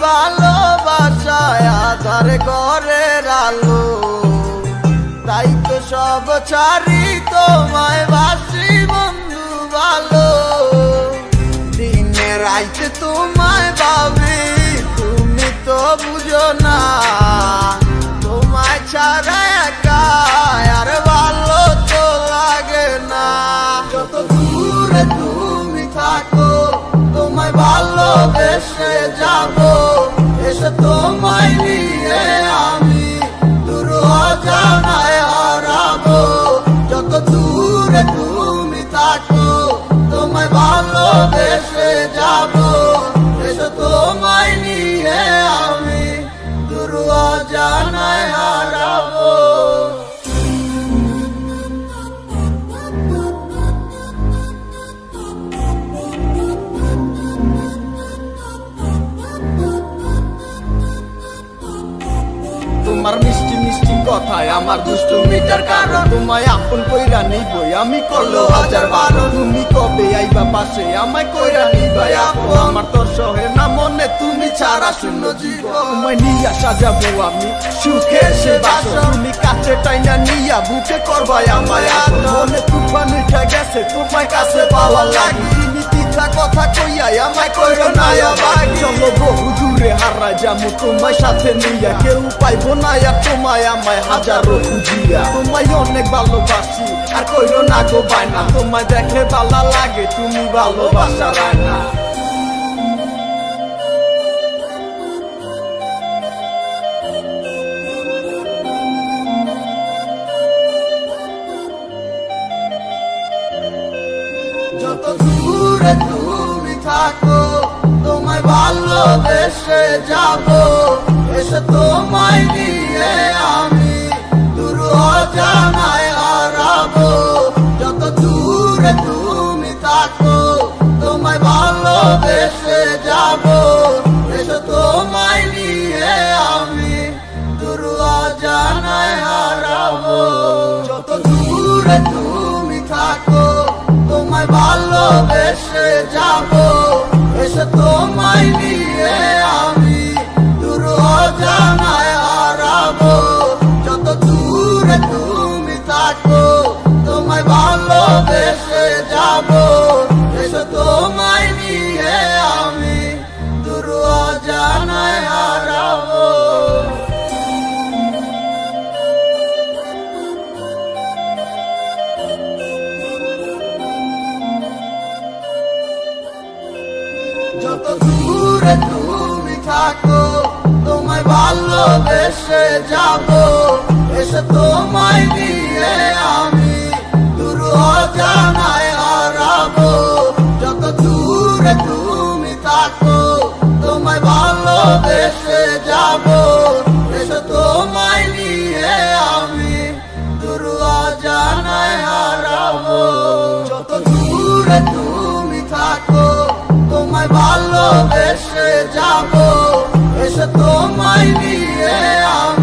ভালোবাসায় আধার ঘরের আলো, তাই তো সব ছাড়ি তোমায় বাসি বন্ধু ভালো। দিনে রাইতে তোমায় ভাবি, তুমি তো বুঝো না, তোমায় ছাড়া একা আর ভালো তো লাগে না। যত দূরে তুমি থাকো তোমায় ভালোবেসে যাবো, এসে তোমায় নিয়ে আমি দূর অজানায় হারাবো। যত দূরে তুমি থাকো তোমায় ভালোবেসে যাবো, এসে তোমায় নিয়ে আমি দূর অজানায় হারাবো। তোমার মিষ্টি মিষ্টি কথায় আমার দুষ্টুমিটার কারণ, তোমায় আপন কইরা নিবই আমি করলো হাজার বারো। তুমি কবে আইবা পাশে আমায় কইরা নিবাই আপন, আমার তো সহে না মনে তুমি ছাড়া শূন্য জীবন। তোমায় নিয়া সাজাবো আমি সুখে সে বাসর, তুমি কাছে টাইনা নিয়া বুকে করবাই আমায় আপন। মনে তুফান উঠা গেছে তোমায় কাছে পাওয়া লাগি, তুমি তিতা কথা কইয়াই আমায় কইরো না আবার। চলো বহু দূরে হারা যাবো তোমায় সাথে নিয়া, কেউ পাইবো না আর তোমায় আমায় হাজারো খুঁজিয়া। তোমায় অনেক ভালোবাসি আর কইরো না গো বায়না, তোমায় দেখে ভালো লাগে তুমি ভালোবাসা রায়না। যত দূরে তুমি থাকো তোমায় ভালোবেসে যাবো, এসে তোমায় নিয়ে আমি দূর অজানায় হারাবো। যত দূরে তুমি থাকো তোমায় ভালোবেসে যাবো, এসে তোমায় নিয়ে আমি দূর অজানায় হারাবো। যত দূরে তুমি থাকো তোমায় ভালোবেসে যাবো, এসে তোমায় নিয়ে আমি দূর অজানায় হারাবো। যত দূরে তুমি থাকো তোমায় ভালোবেসে যাবো, এসে তোমায় নিয়ে আমি দূর অজানায় হারাবো। যত দূরে তুমি থাকো তোমায় ভালোবেসে যাবো, এসে তোমায় নিয়ে আমি দূর অজানায় হারাবো। যত দূরে তুমি থাকো তোমায় ভালোবেসে যাবো, এসে তোমায় নিয়ে আমি দূর অজানায় হারাবো। যত দূরে তুমি থাকো তোমায় ভালোবেসে যাবো, এসে তোমায় নিয়ে আমি